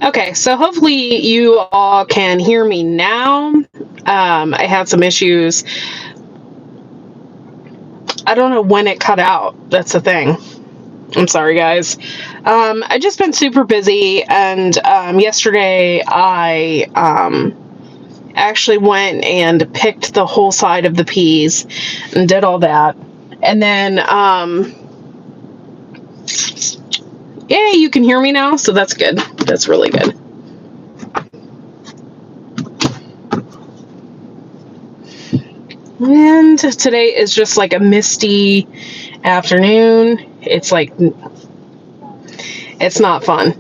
Okay, so hopefully you all can hear me now. I had some issues. I don't know when it cut out. That's the thing. I'm sorry, guys. I just been super busy, and yesterday I actually went and picked the whole side of the peas and did all that. And then, yeah, you can hear me now, so that's good. That's really good. And today is just like a misty afternoon. It's like, it's not fun.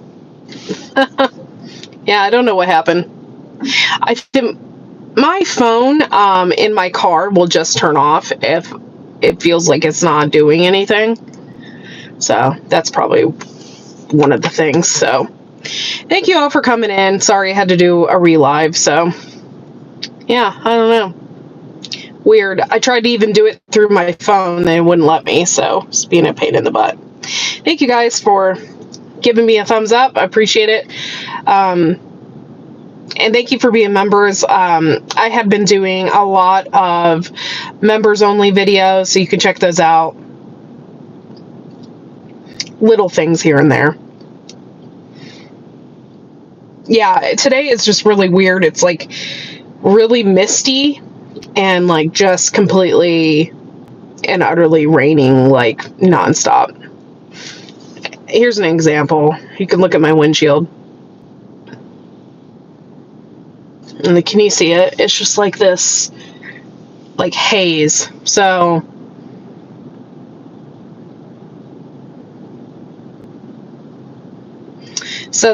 Yeah, I don't know what happened. I think my phone in my car will just turn off if it feels like it's not doing anything. So that's probably one of the things. So thank you all for coming in. Sorry I had to do a relive. So yeah, I don't know. Weird. I tried to even do it through my phone. They wouldn't let me. So it's being a pain in the butt. Thank you guys for giving me a thumbs up. I appreciate it. And thank you for being members. I have been doing a lot of members only videos, so you can check those out. Little things here and there. Yeah, today is just really weird. It's like really misty and like just completely and utterly raining like nonstop. Here's an example. You can look at my windshield. And can you see it? It's just like this, like haze. So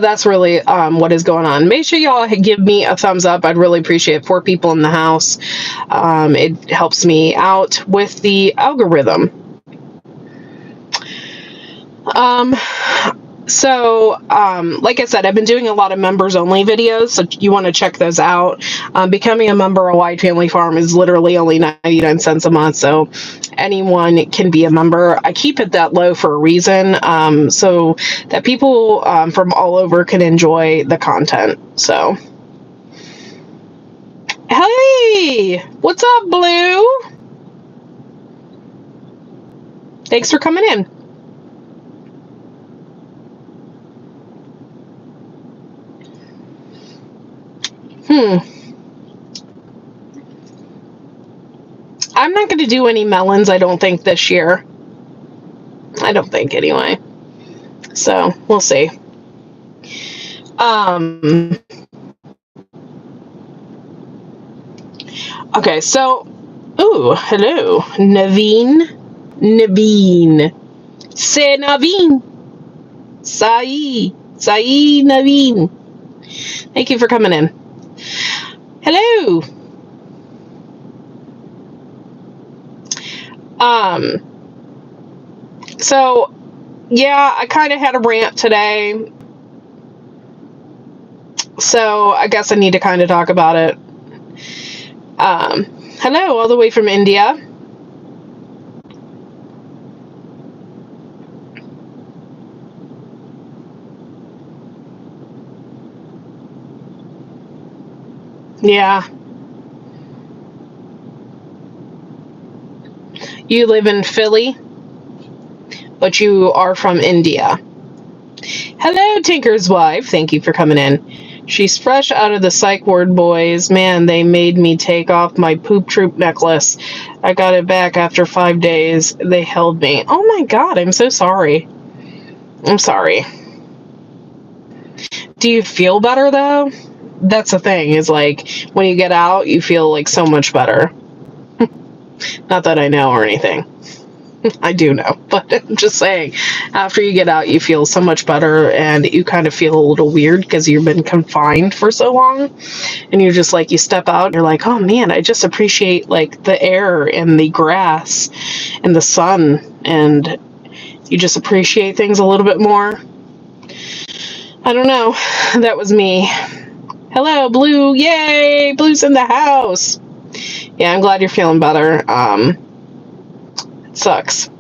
that's really what is going on. Make sure y'all give me a thumbs up. I'd really appreciate it. 4 people in the house. It helps me out with the algorithm. So, like I said, I've been doing a lot of members only videos, so you want to check those out. Becoming a member of Wide Family Farm is literally only 99 cents a month, so anyone can be a member. I keep it that low for a reason, so that people from all over can enjoy the content. So, hey, what's up, Blue? Thanks for coming in. I'm not going to do any melons, I don't think, this year. I don't think, anyway. So, we'll see. Okay, so, ooh, hello, Naveen. Say Naveen. Sai Naveen. Thank you for coming in. Hello. So, yeah, I kind of had a rant today. So, I guess I need to kind of talk about it. Hello, all the way from India. Yeah. You live in Philly, but you are from India. Hello, Tinker's wife. Thank you for coming in. She's fresh out of the psych ward, boys. Man, they made me take off my poop troop necklace. I got it back after 5 days. They held me. Oh my God, I'm so sorry. I'm sorry. Do you feel better, though? That's the thing, is like, when you get out, you feel like so much better. Not that I know or anything. I do know, but I'm just saying, after you get out, you feel so much better, and you kind of feel a little weird because you've been confined for so long, and you're just like, you step out and you're like, oh man, I just appreciate like the air and the grass and the sun, and you just appreciate things a little bit more. I don't know. That was me. Hello, Blue. Yay, Blue's in the house. Yeah, I'm glad you're feeling better. It sucks.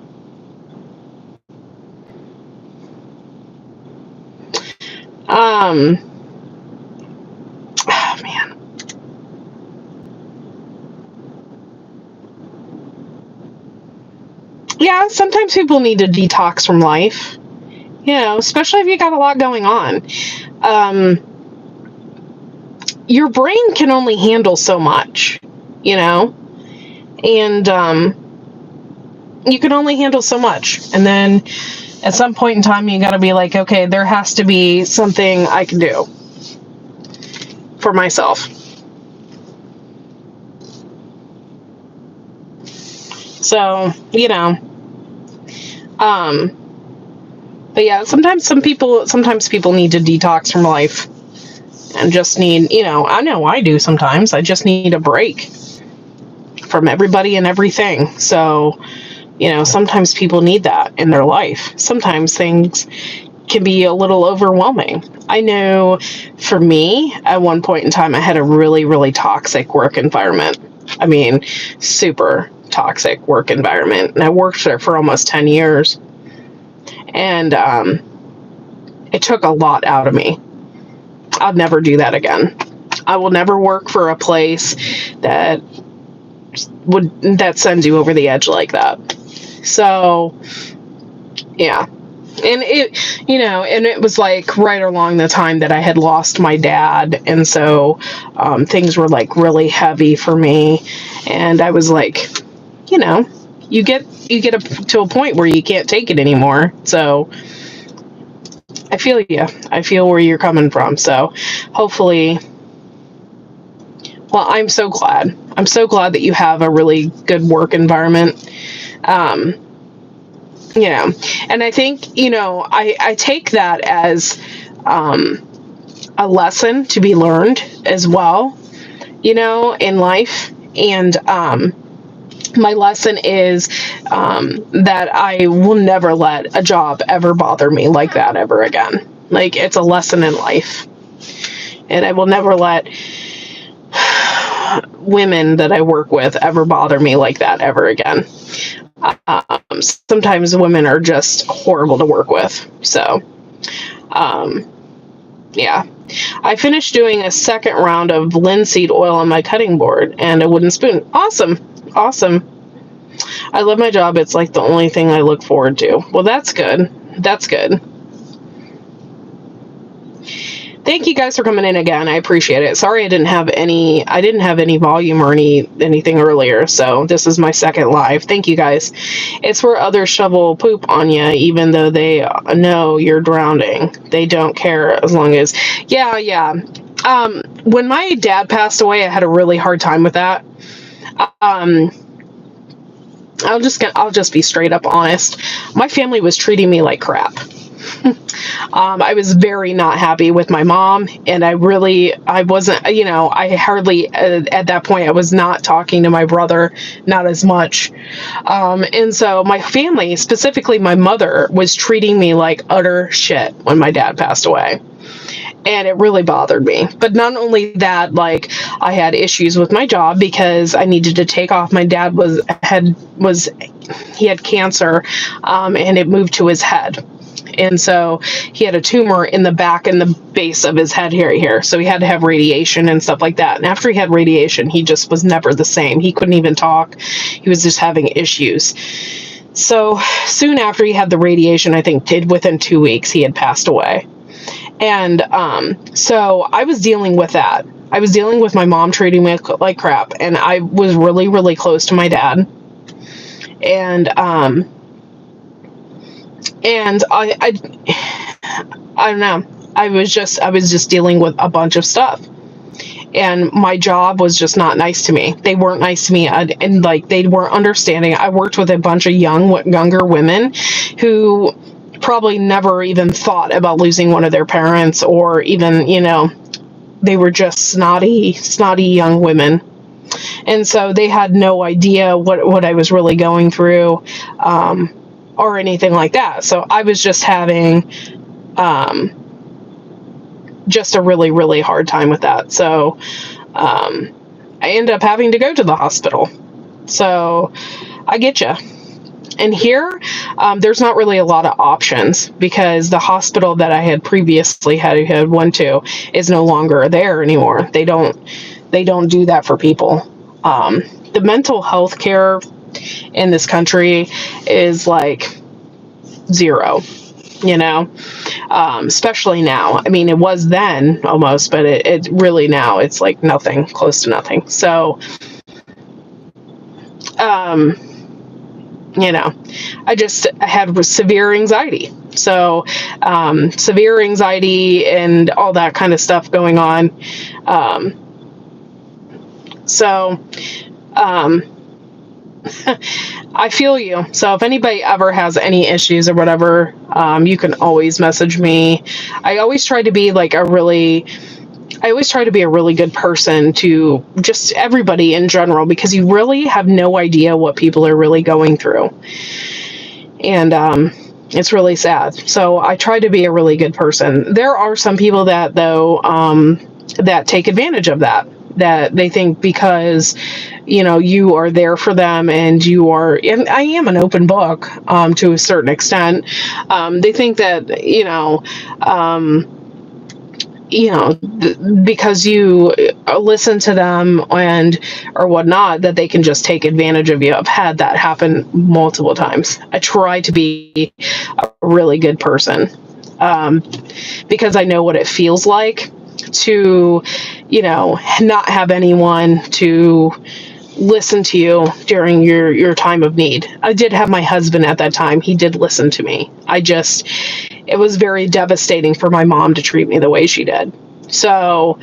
yeah, sometimes people need to detox from life, especially if you got a lot going on. Your brain can only handle so much, and you can only handle so much. And then at some point in time, you got to be like, okay, there has to be something I can do for myself. So, but yeah, sometimes people need to detox from life and just need, I know I do sometimes. I just need a break from everybody and everything. So, sometimes people need that in their life. Sometimes things can be a little overwhelming. I know for me, at one point in time, I had a really, really toxic work environment. I mean, super toxic work environment. And I worked there for almost 10 years. And it took a lot out of me. I'll never do that again. I will never work for a place that sends you over the edge like that. So, yeah. And it was like right along the time that I had lost my dad. And so things were like really heavy for me. And I was like, you get to a point where you can't take it anymore. So I feel you. I feel where you're coming from. So hopefully, well, I'm so glad. I'm so glad that you have a really good work environment. And I think, I take that as a lesson to be learned as well, in life. And my lesson is that I will never let a job ever bother me like that ever again. Like, it's a lesson in life. And I will never let women that I work with ever bother me like that ever again. Sometimes women are just horrible to work with. So, yeah. I finished doing a second round of linseed oil on my cutting board and a wooden spoon. Awesome. I love my job. It's like the only thing I look forward to. Well, that's good. That's good. Thank you guys for coming in again. I appreciate it. Sorry I didn't have any volume or anything earlier. So this is my second live. Thank you guys. It's where others shovel poop on you, even though they know you're drowning. They don't care as long as, yeah. When my dad passed away, I had a really hard time with that. I'll just be straight up honest. My family was treating me like crap. I was very not happy with my mom, and I wasn't, I hardly, at that point, I was not talking to my brother, not as much. And so my family, specifically my mother, was treating me like utter shit when my dad passed away. And it really bothered me. But not only that, like, I had issues with my job because I needed to take off. My dad he had cancer, and it moved to his head. And so he had a tumor in the back and the base of his head here. So he had to have radiation and stuff like that. And after he had radiation, he just was never the same. He couldn't even talk. He was just having issues. So soon after he had the radiation, I think within 2 weeks, he had passed away. And so I was dealing with that. I was dealing with my mom treating me like crap. And I was really, really close to my dad. And I don't know. I was just dealing with a bunch of stuff, and my job was just not nice to me. They weren't nice to me, and like, they weren't understanding. I worked with a bunch of younger women who probably never even thought about losing one of their parents, or even, they were just snotty young women. And so they had no idea what I was really going through, or anything like that. So I was just having just a really, really hard time with that. So I ended up having to go to the hospital. So I get you. And here, there's not really a lot of options, because the hospital that I had previously had went to is no longer there anymore. They don't do that for people. The mental health care in this country is like zero, you know, especially now. I mean, it was then almost, but it really now it's like nothing, close to nothing. So, you know, I had severe anxiety. So, severe anxiety and all that kind of stuff going on. So, I feel you. So if anybody ever has any issues or whatever, you can always message me. I always try to be a really good person to just everybody in general, because you really have no idea what people are really going through. And it's really sad. So I try to be a really good person. There are some people that, though, that take advantage of that they think because, you know, you are there for them and and I am an open book, to a certain extent. They think that, because you listen to them or whatnot, that they can just take advantage of you. I've had that happen multiple times. I try to be a really good person, because I know what it feels like to, not have anyone to listen to you during your time of need. I did have my husband at that time. He did listen to me. It was very devastating for my mom to treat me the way she did. So,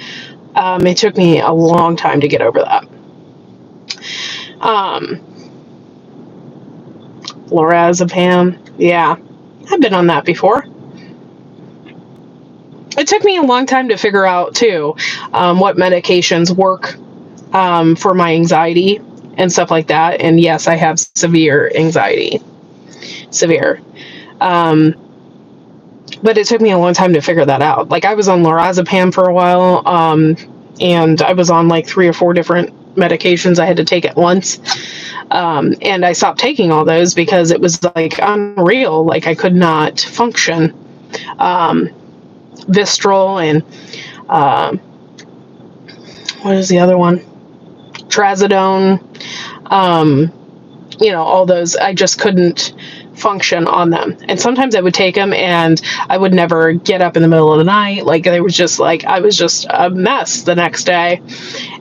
it took me a long time to get over that. Lorazepam. Yeah, I've been on that before. It took me a long time to figure out, too, what medications work for my anxiety and stuff like that. And yes, I have severe anxiety. Severe. But it took me a long time to figure that out. Like, I was on lorazepam for a while, and I was on like 3 or 4 different medications I had to take at once. And I stopped taking all those because it was like unreal. Like, I could not function. Vistral and what is the other one? Trazodone. All those, I just couldn't function on them. And sometimes I would take them and I would never get up in the middle of the night. Like, I was just a mess the next day.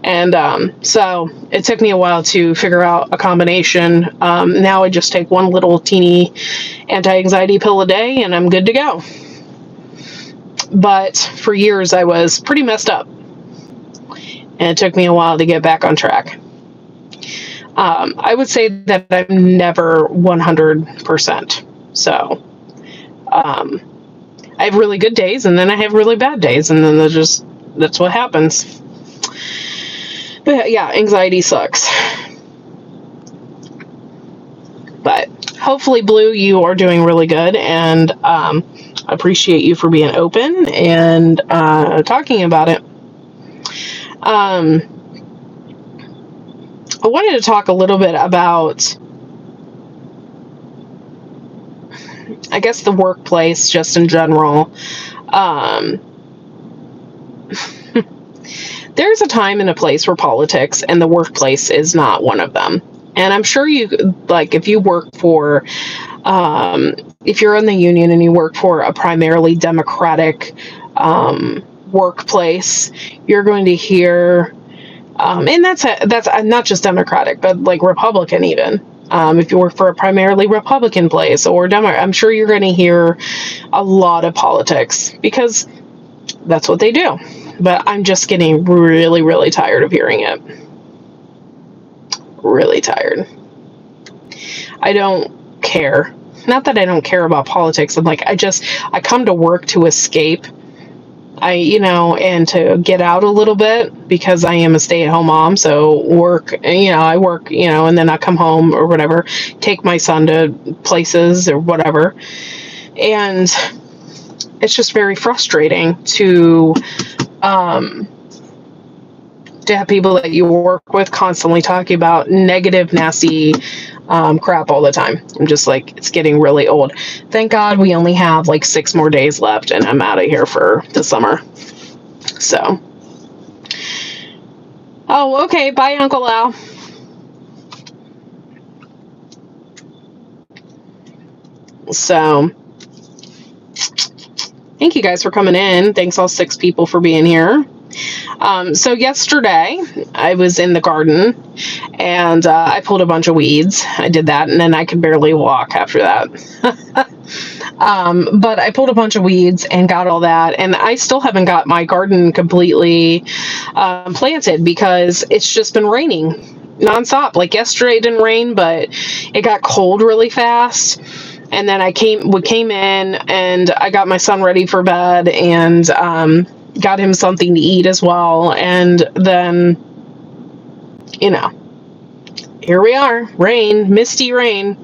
And so it took me a while to figure out a combination. Now I just take one little teeny anti-anxiety pill a day and I'm good to go. But for years I was pretty messed up. And it took me a while to get back on track. I would say that I'm never 100%. So, I have really good days and then I have really bad days, and then that's what happens. But yeah, anxiety sucks. But hopefully, Blue, you are doing really good, and I appreciate you for being open and talking about it. I wanted to talk a little bit about, I guess, the workplace just in general. There's a time and a place for politics, and the workplace is not one of them. And I'm sure if you work for, if you're in the union and you work for a primarily Democratic workplace, you're going to hear, and that's not just Democratic, but like Republican even. If you work for a primarily Republican place or Democrat, I'm sure you're going to hear a lot of politics because that's what they do. But I'm just getting really, really tired of hearing it. Really tired. I don't care. Not that I don't care about politics. I'm like, I come to work to escape. And to get out a little bit because I am a stay-at-home mom. So I work, and then I come home or whatever, take my son to places or whatever. And it's just very frustrating to have people that you work with constantly talking about negative, nasty crap all the time. I'm just like, it's getting really old. Thank God we only have like 6 more days left and I'm out of here for the summer. So. Oh, okay. Bye, Uncle Al. So thank you guys for coming in. Thanks all 6 people for being here. So yesterday I was in the garden and I pulled a bunch of weeds. I did that and then I could barely walk after that. But I pulled a bunch of weeds and got all that, and I still haven't got my garden completely planted because it's just been raining nonstop. Like yesterday it didn't rain, but it got cold really fast. And then we came in and I got my son ready for bed and got him something to eat as well. And then, here we are, rain, misty rain.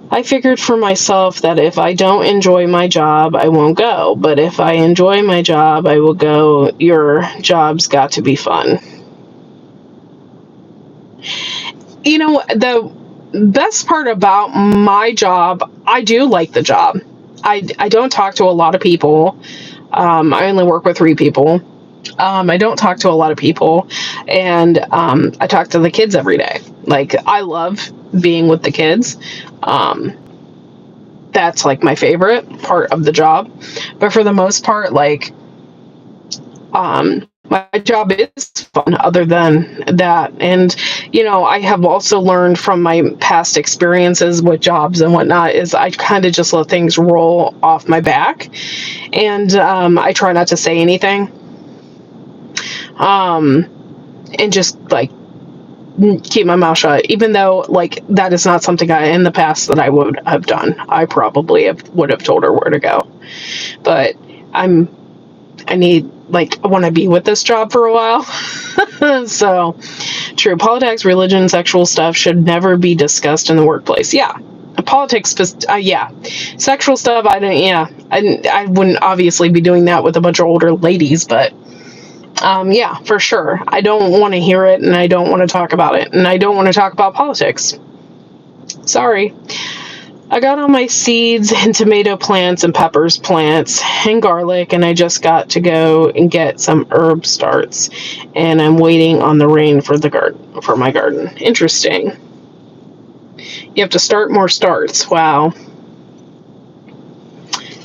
I figured for myself that if I don't enjoy my job, I won't go. But if I enjoy my job, I will go. Your job's got to be fun. The best part about my job, I do like the job. I don't talk to a lot of people. I only work with 3 people. I don't talk to a lot of people, and I talk to the kids every day. Like, I love being with the kids. That's like my favorite part of the job. But for the most part, like, my job is fun other than that. And, I have also learned from my past experiences with jobs and whatnot is I kind of just let things roll off my back. And I try not to say anything. And just like keep my mouth shut, even though like that is not something in the past that I would have done. I probably would have told her where to go, but I want to be with this job for a while. So true. Politics, religion, sexual stuff should never be discussed in the workplace. Yeah. Politics, yeah. Sexual stuff, I wouldn't obviously be doing that with a bunch of older ladies, but yeah, for sure. I don't want to hear it, and I don't want to talk about it, and I don't want to talk about politics. Sorry. I got all my seeds and tomato plants and peppers plants and garlic, and I just got to go and get some herb starts, and I'm waiting on the rain for my garden. Interesting. You have to start more starts. Wow.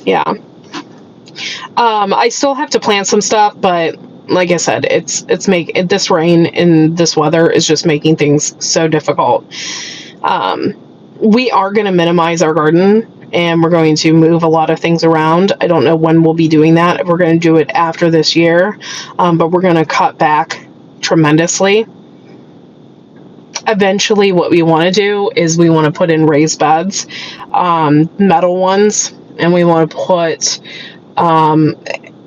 Yeah. I still have to plant some stuff, but like I said, this rain and this weather is just making things so difficult. We are going to minimize our garden, and we're going to move a lot of things around. I don't know when we'll be doing that, if we're going to do it after this year, but we're going to cut back tremendously. Eventually, what we want to do is we want to put in raised beds, metal ones, and we want to put...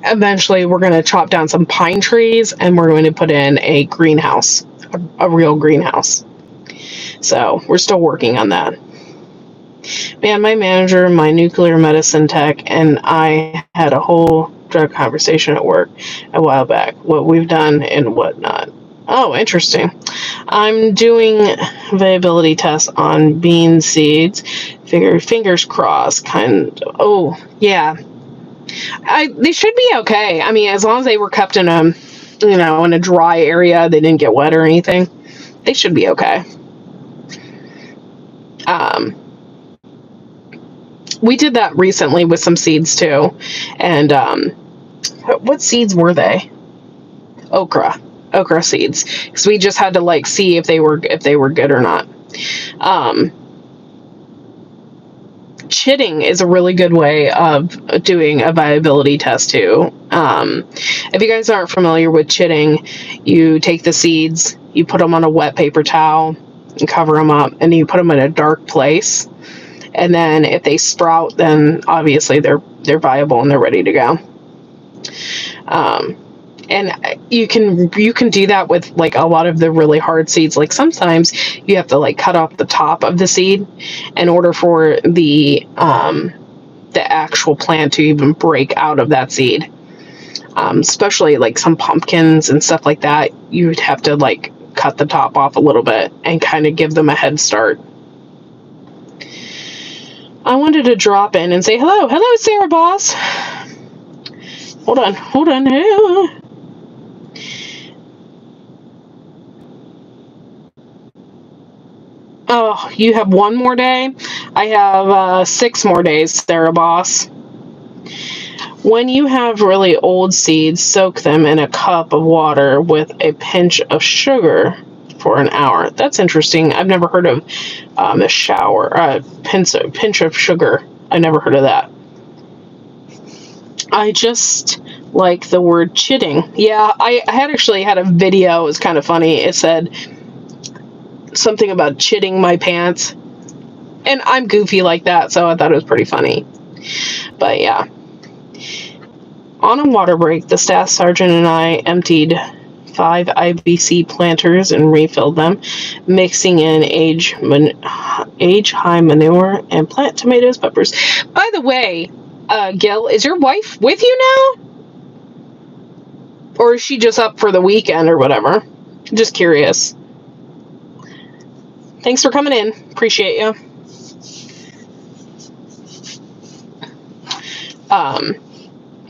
eventually we're going to chop down some pine trees and we're going to put in a greenhouse, a real greenhouse. So we're still working on that. Man, my manager, my nuclear medicine tech, and I had a whole drug conversation at work a while back, what we've done and whatnot. Oh, interesting. I'm doing viability tests on bean seeds. Fingers crossed, kind of. Oh, yeah. They should be okay. I mean, as long as they were kept in a dry area, they didn't get wet or anything, they should be okay. We did that recently with some seeds too. And what seeds were they? Okra seeds. Because we just had to see if they were good or not. Chitting is a really good way of doing a viability test too. If you guys aren't familiar with chitting, you take the seeds, you put them on a wet paper towel and cover them up, and you put them in a dark place. And then if they sprout, then obviously they're viable and they're ready to go. And you can do that with a lot of the really hard seeds. Like sometimes you have to cut off the top of the seed in order for the actual plant to even break out of that seed. Especially some pumpkins and stuff like that, you would have to cut the top off a little bit and kind of give them a head start. I wanted to drop in and say hello, Sarah Boss. Hold on. Oh, you have one more day? I have 6 more days, Sarah Boss. When you have really old seeds, soak them in a cup of water with a pinch of sugar for an hour. That's interesting. I've never heard of pinch of sugar. I never heard of that. I just like the word chitting. Yeah, I had actually had a video. It was kind of funny. It said something about chitting my pants. And I'm goofy like that, so I thought it was pretty funny. But yeah. On a water break, the staff sergeant and I emptied 5 IBC planters and refilled them, mixing in age-high manure and plant tomatoes, peppers. By the way, Gil, is your wife with you now? Or is she just up for the weekend or whatever? Just curious. Thanks for coming in. Appreciate you.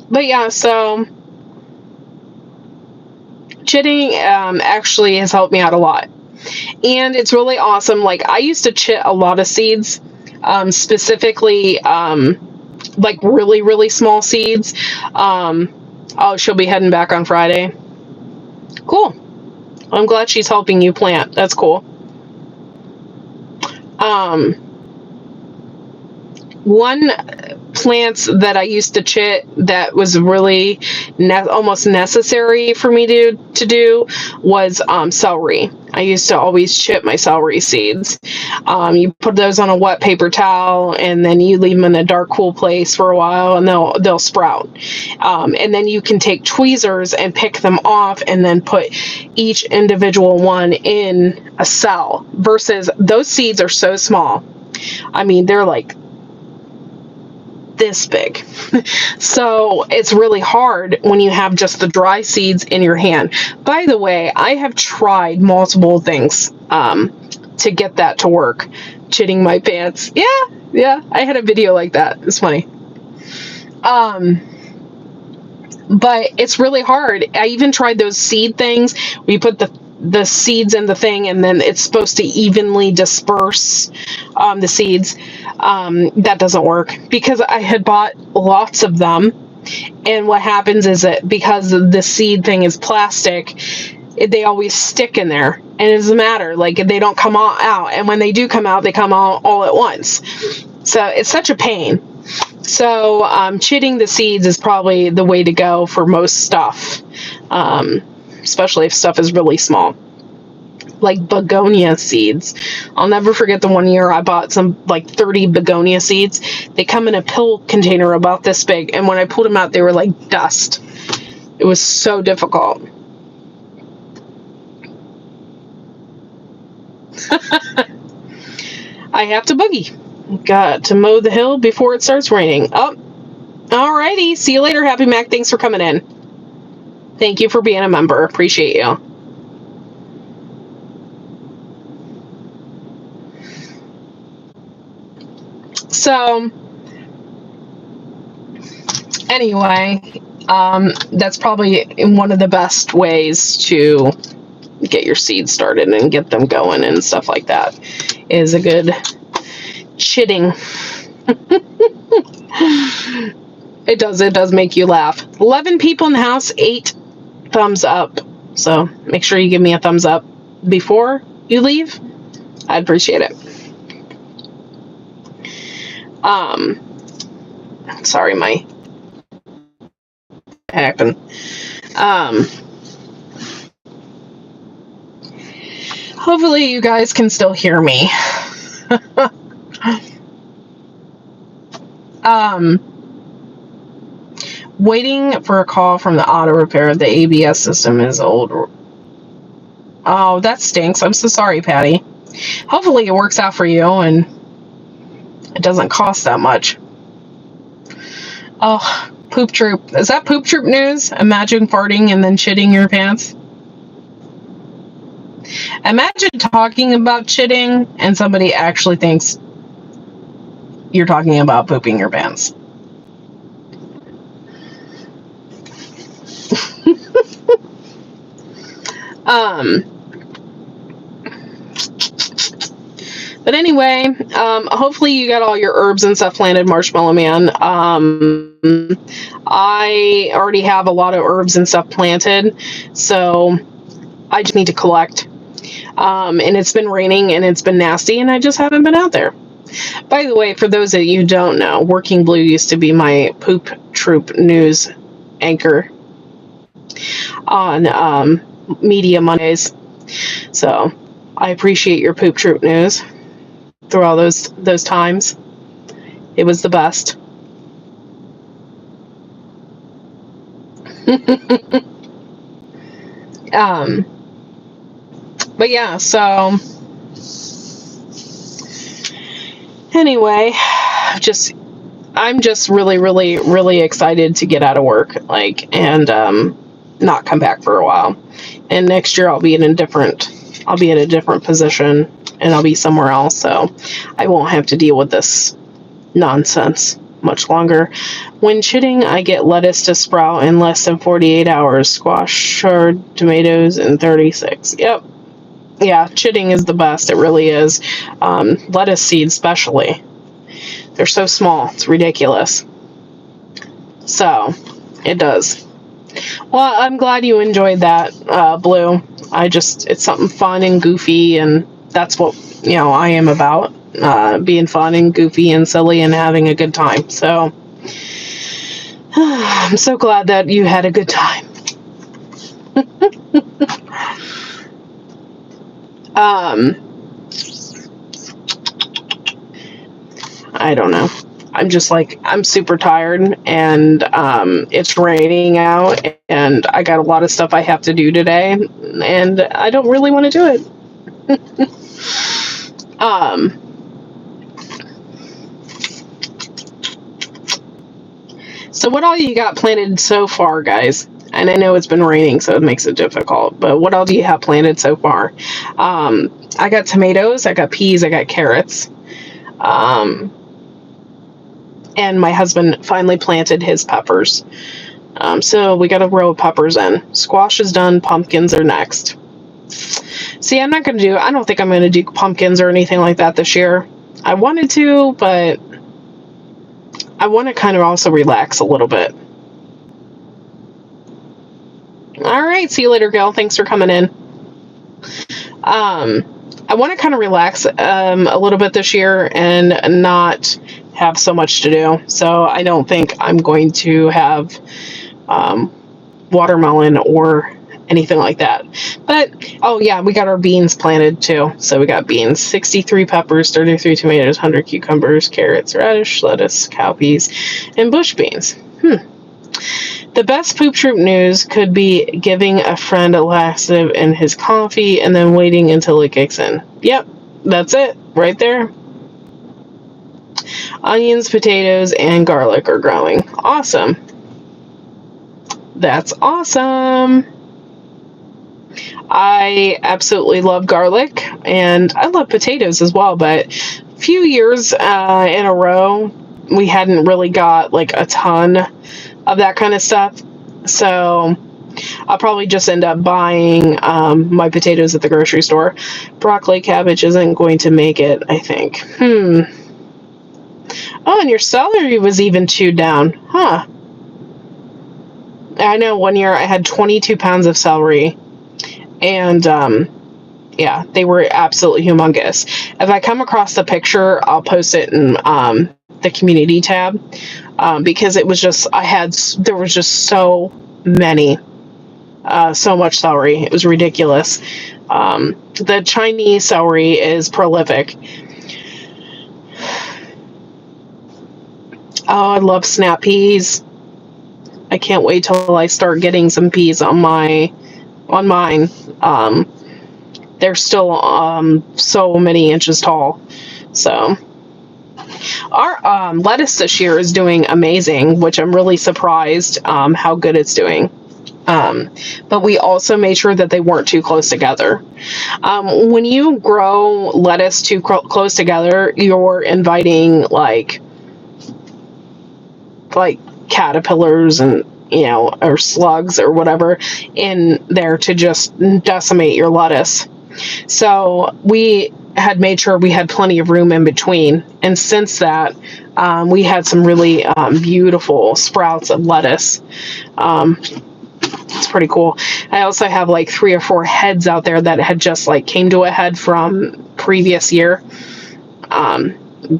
But yeah, so chitting actually has helped me out a lot. And it's really awesome. Like, I used to chit a lot of seeds, specifically like really, really small seeds. Oh, she'll be heading back on Friday. Cool. I'm glad she's helping you plant. That's cool. One plants that I used to chit that was really almost necessary for me to do was celery. I used to always chit my celery seeds. You put those on a wet paper towel, and then you leave them in a dark, cool place for a while, and they'll sprout. And then you can take tweezers and pick them off, and then put each individual one in a cell. Versus those seeds are so small. I mean, they're like this big. So it's really hard when you have just the dry seeds in your hand. By the way, I have tried multiple things to get that to work. Chitting my pants. Yeah. I had a video like that. It's funny. But it's really hard. I even tried those seed things where you put the seeds in the thing, and then it's supposed to evenly disperse the seeds. That doesn't work because I had bought lots of them, and what happens is that because the seed thing is plastic, they always stick in there, and it doesn't matter. Like, they don't come all out, and when they do come out, they come out all at once. So it's such a pain. So chitting the seeds is probably the way to go for most stuff. Especially if stuff is really small, like begonia seeds. I'll never forget the one year I bought some like 30 begonia seeds. They come in a pill container about this big, and when I pulled them out, they were like dust. It was so difficult. I have to boogie. Got to mow the hill before it starts raining. Oh, alrighty. See you later, Happy Mac. Thanks for coming in. Thank you for being a member. Appreciate you. So, anyway, that's probably one of the best ways to get your seeds started and get them going and stuff like that, is a good chitting. It does make you laugh. 11 people in the house, 8 thumbs up. So make sure you give me a thumbs up before you leave. I'd appreciate it. Sorry, my happened. Hopefully you guys can still hear me. Waiting for a call from the auto repair. The ABS system is old. Oh, that stinks. I'm so sorry, Patty. Hopefully it works out for you and it doesn't cost that much. Oh, poop troop. Is that poop troop news? Imagine farting and then chitting your pants. Imagine talking about chitting and somebody actually thinks you're talking about pooping your pants. anyway, hopefully you got all your herbs and stuff planted, Marshmallow Man. I already have a lot of herbs and stuff planted, so I just need to collect. And it's been raining and it's been nasty, and I just haven't been out there. By the way, for those of you who don't know, Working Blue used to be my Poop Troop news anchor on Media Mondays. So I appreciate your Poop Troop news through all those times. It was the best. But yeah, so anyway, I'm just really, really, really excited to get out of work, and not come back for a while. And next year I'll be in a different position, and I'll be somewhere else, so I won't have to deal with this nonsense much longer. When chitting, I get lettuce to sprout in less than 48 hours, squash or tomatoes in 36. Yep. Yeah, chitting is the best. It really is. Lettuce seeds especially. They're so small. It's ridiculous. So, it does. Well, I'm glad you enjoyed that, Blue. It's something fun and goofy, and that's what, I am about. Being fun and goofy and silly and having a good time. So, I'm so glad that you had a good time. I don't know. I'm super tired, and it's raining out, and I got a lot of stuff I have to do today, and I don't really want to do it. So what all you got planted so far, guys? And I know it's been raining, so it makes it difficult, but what all do you have planted so far? I got tomatoes, I got peas, I got carrots. And my husband finally planted his peppers. So we got a row of peppers in. Squash is done, pumpkins are next. See, I don't think I'm going to do pumpkins or anything like that this year. I wanted to, but I want to kind of also relax a little bit. All right, see you later, Gail. Thanks for coming in. I want to kind of relax a little bit this year and not have so much to do. So I don't think I'm going to have watermelon or anything like that. But, oh yeah, we got our beans planted too. So we got beans, 63 peppers, 33 tomatoes, 100 cucumbers, carrots, radish, lettuce, cowpeas, and bush beans. The best Poop Troop news could be giving a friend a laxative in his coffee and then waiting until it kicks in. Yep, that's it right there. Onions, potatoes, and garlic are growing. Awesome. That's awesome. I absolutely love garlic, and I love potatoes as well, but a few years in a row, we hadn't really got a ton of that kind of stuff. So I'll probably just end up buying my potatoes at the grocery store. Broccoli, cabbage isn't going to make it, I think. Oh, and your celery was even chewed down. Huh. I know one year I had 22 pounds of celery, and yeah, they were absolutely humongous. If I come across the picture, I'll post it in the community tab, because it was just, there was just so many, so much celery. It was ridiculous. The Chinese celery is prolific. Oh, I love snap peas. I can't wait till I start getting some peas on mine. They're still so many inches tall. So our lettuce this year is doing amazing, which I'm really surprised how good it's doing. But we also made sure that they weren't too close together. When you grow lettuce too close together, you're inviting like caterpillars and or slugs or whatever in there to just decimate your lettuce. So we had made sure we had plenty of room in between. And since that, we had some really beautiful sprouts of lettuce. It's pretty cool. I also have like 3 or 4 heads out there that had just like came to a head from previous year,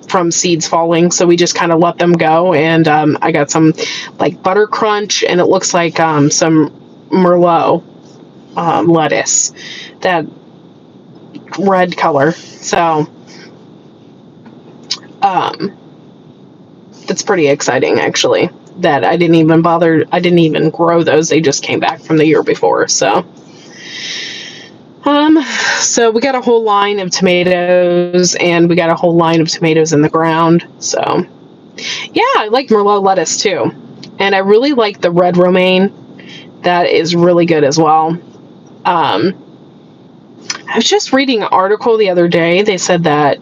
from seeds falling. So we just kind of let them go. And I got some like butter crunch, and it looks like some Merlot lettuce, that red color. So that's pretty exciting, actually, that I didn't even grow those. They just came back from the year before. So so we got a whole line of tomatoes, and we got a whole line of tomatoes in the ground. So yeah, I like Merlot lettuce too. And I really like the red romaine. That is really good as well. I was just reading an article the other day. They said that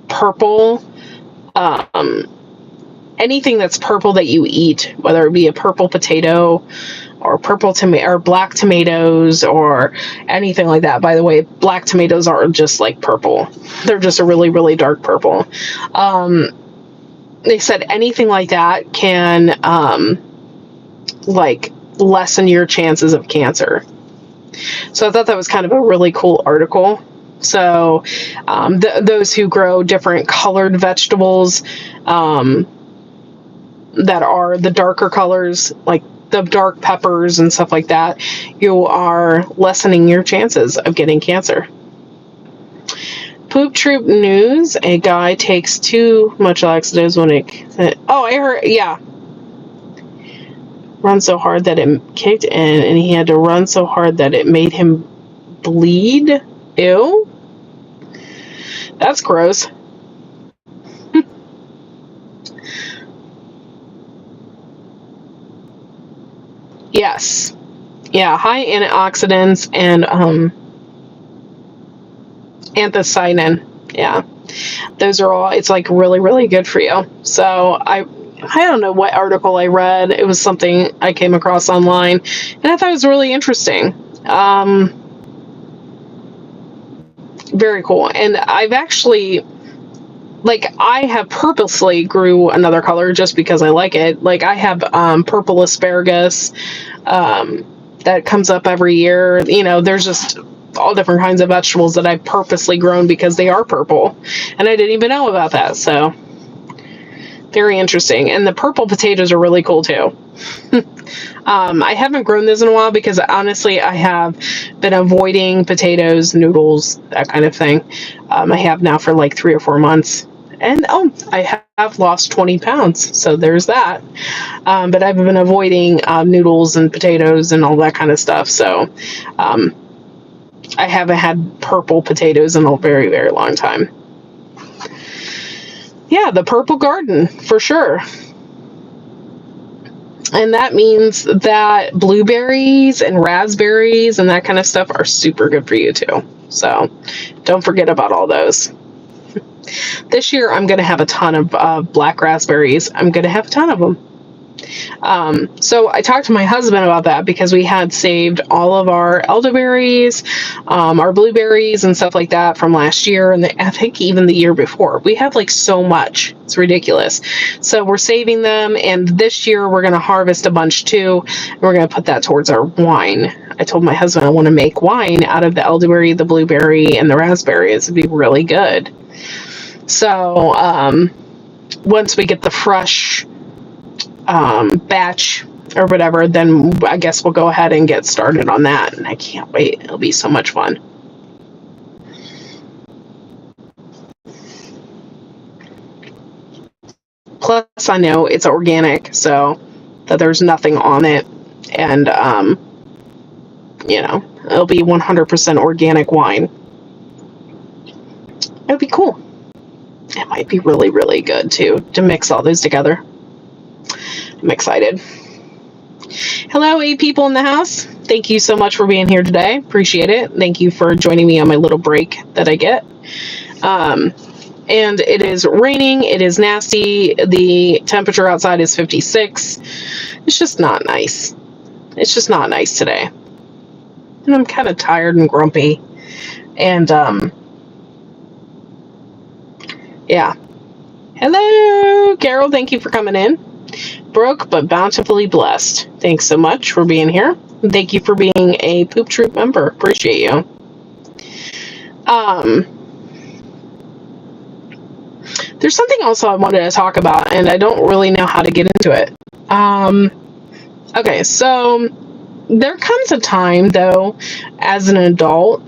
purple, anything that's purple that you eat, whether it be a purple potato or purple tomato or black tomatoes or anything like that. By the way, black tomatoes are just like purple. They're just a really, really dark purple. They said anything like that can like lessen your chances of cancer. So I thought that was kind of a really cool article. So those who grow different colored vegetables that are the darker colors, like the dark peppers and stuff like that, you are lessening your chances of getting cancer. Poop Troop news: a guy takes too much laxatives when it... Oh, I heard, yeah. Run so hard that it kicked in, and he had to run so hard that it made him bleed. Ew. That's gross. Yes. Yeah, high antioxidants and anthocyanin. Yeah. Those are all, it's like really, really good for you. So I don't know what article I read. It was something I came across online, and I thought it was really interesting. Very cool. And I've actually, like, I have purposely grew another color just because I like it. Like, I have purple asparagus that comes up every year. You know, there's just all different kinds of vegetables that I've purposely grown because they are purple, and I didn't even know about that. So very interesting. And the purple potatoes are really cool too. I haven't grown those in a while because honestly I have been avoiding potatoes, noodles, that kind of thing. I have now for like 3 or 4 months. And I have lost 20 pounds, so there's that. But I've been avoiding noodles and potatoes and all that kind of stuff. So I haven't had purple potatoes in a very, very long time. Yeah, the purple garden, for sure. And that means that blueberries and raspberries and that kind of stuff are super good for you too. So don't forget about all those. This year, I'm going to have a ton of black raspberries. I'm going to have a ton of them. So I talked to my husband about that because we had saved all of our elderberries, our blueberries and stuff like that from last year. And I think even the year before. We have like so much. It's ridiculous. So we're saving them. And this year we're going to harvest a bunch too. And we're going to put that towards our wine. I told my husband I want to make wine out of the elderberry, the blueberry, and the raspberries. It'd be really good. So once we get the fresh batch or whatever, then I guess we'll go ahead and get started on that. And I can't wait. It'll be so much fun. Plus, I know it's organic, so that there's nothing on it. And, you know, it'll be 100% organic wine. It'll be cool. It might be really, really good, too, to mix all those together. I'm excited. Hello, 8 people in the house. Thank you so much for being here today. Appreciate it. Thank you for joining me on my little break that I get. And it is raining. It is nasty. The temperature outside is 56. It's just not nice. It's just not nice today. And I'm kind of tired and grumpy. And yeah. Hello, Carol. Thank you for coming in. Broke but bountifully blessed. Thanks so much for being here. Thank you for being a Poop Troop member. Appreciate you. There's something else I wanted to talk about, and I don't really know how to get into it. Okay, so there comes a time, though, as an adult,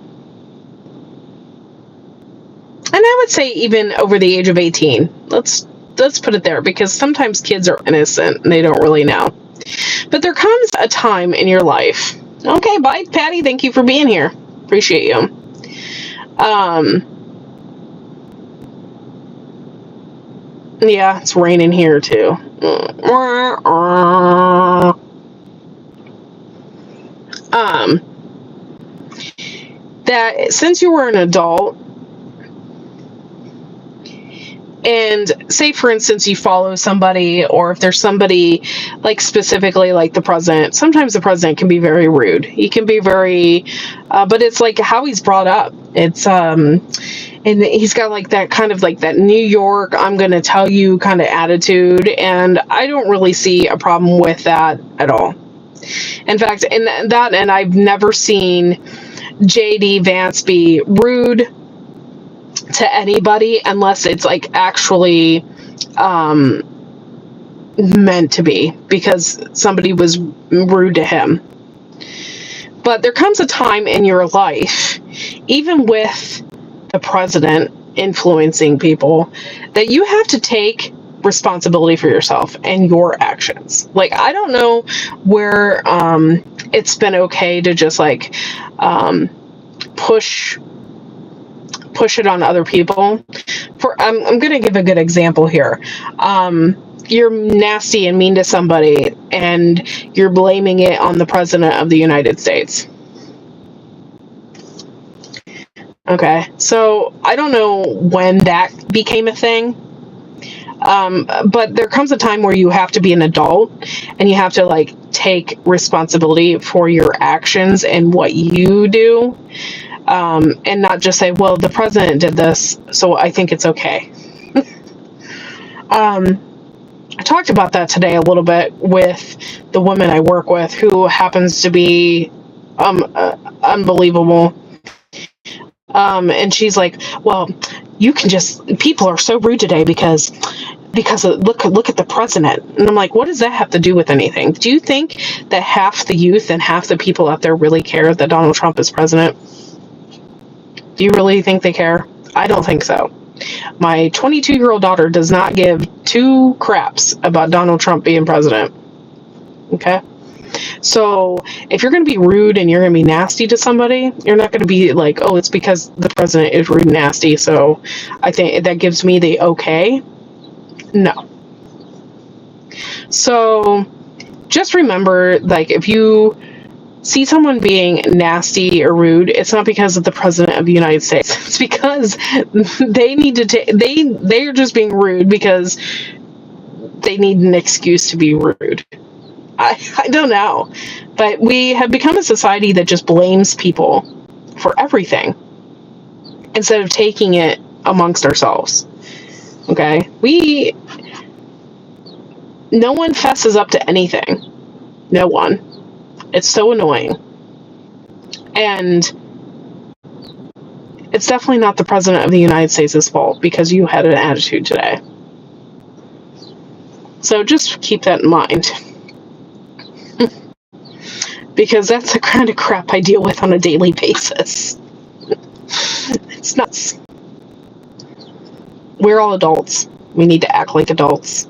and I would say even over the age of 18. Let's put it there, because sometimes kids are innocent and they don't really know. But there comes a time in your life. Okay, bye, Patty. Thank you for being here. Appreciate you. Yeah, it's raining here too. That since you were an adult, and say, for instance, you follow somebody, or if there's somebody, like specifically like the president, sometimes the president can be very rude. He can be very, but it's like how he's brought up. It's, and he's got like that kind of like that New York, I'm going to tell you kind of attitude. And I don't really see a problem with that at all. In fact, and I've never seen JD Vance be rude to anybody unless it's like actually meant to be, because somebody was rude to him. But there comes a time in your life, even with the president influencing people, that you have to take responsibility for yourself and your actions. Like, I don't know where it's been okay to just like push it on other people. I'm going to give a good example here. You're nasty and mean to somebody, and you're blaming it on the president of the United States. Okay, so I don't know when that became a thing, but there comes a time where you have to be an adult and you have to like take responsibility for your actions and what you do. And not just say, well, the president did this, so I think it's okay. I talked about that today a little bit with the woman I work with, who happens to be unbelievable. And she's like, well, people are so rude today because look at the president. And I'm like, what does that have to do with anything? Do you think that half the youth and half the people out there really care that Donald Trump is president? Do you really think they care? I don't think so. My 22-year-old daughter does not give two craps about Donald Trump being president. Okay? So if you're going to be rude and you're going to be nasty to somebody, you're not going to be like, oh, it's because the president is rude and nasty, so I think that gives me the okay. No. So just remember, like, if you see someone being nasty or rude, it's not because of the president of the United States. It's because they need to they're just being rude because they need an excuse to be rude. I don't know. But we have become a society that just blames people for everything instead of taking it amongst ourselves. Okay? No one fesses up to anything. No one. It's so annoying. And it's definitely not the president of the United States' fault because you had an attitude today. So just keep that in mind. Because that's the kind of crap I deal with on a daily basis. It's nuts. We're all adults. We need to act like adults.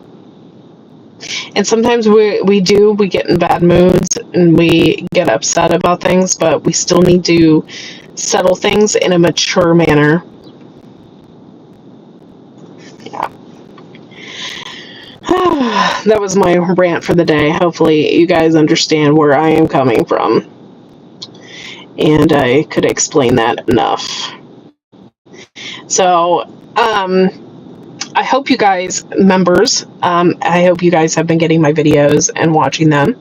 And sometimes we get in bad moods and we get upset about things, but we still need to settle things in a mature manner. Yeah. That was my rant for the day. Hopefully you guys understand where I am coming from. And I could explain that enough. So, I hope you guys, members, I hope you guys have been getting my videos and watching them.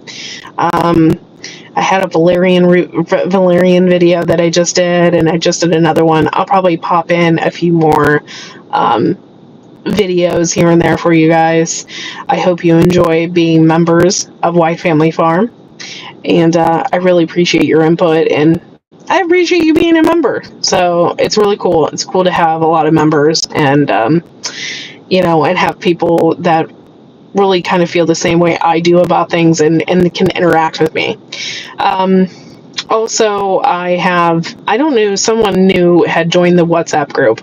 I had a Valerian video that I just did, and I just did another one. I'll probably pop in a few more videos here and there for you guys. I hope you enjoy being members of White Family Farm, and I really appreciate your input, and I appreciate you being a member. So it's really cool. It's cool to have a lot of members, and and have people that really kind of feel the same way I do about things, and can interact with me. Also, I don't know, someone new had joined the WhatsApp group.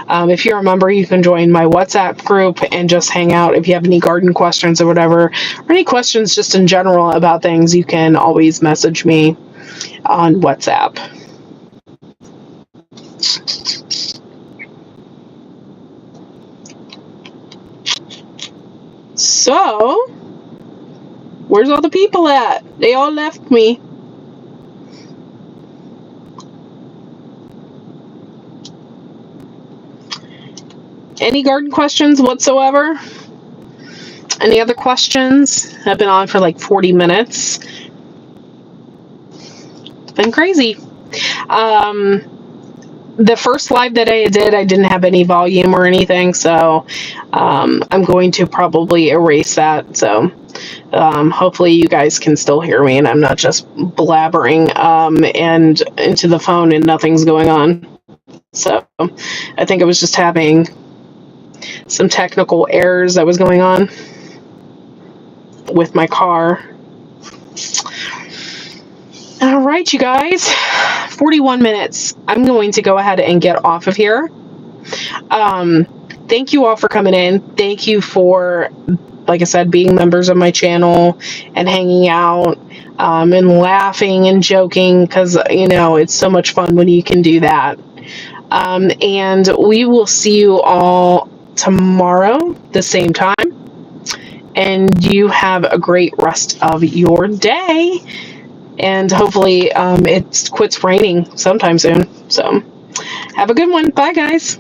If you're a member, you can join my WhatsApp group and just hang out. If you have any garden questions or whatever, or any questions just in general about things, you can always message me on WhatsApp. So, where's all the people at? They all left me. Any garden questions whatsoever? Any other questions? I've been on for like 40 minutes. It's been crazy. The first live that I did, I didn't have any volume or anything, so I'm going to probably erase that. So hopefully you guys can still hear me, and I'm not just blabbering and into the phone and nothing's going on. So I think I was just having some technical errors that was going on with my car. All right, you guys, 41 minutes. I'm going to go ahead and get off of here. Thank you all for coming in. Thank you for, like I said, being members of my channel and hanging out and laughing and joking, because, it's so much fun when you can do that. And we will see you all tomorrow, the same time. And you have a great rest of your day. And hopefully it quits raining sometime soon. So have a good one. Bye, guys.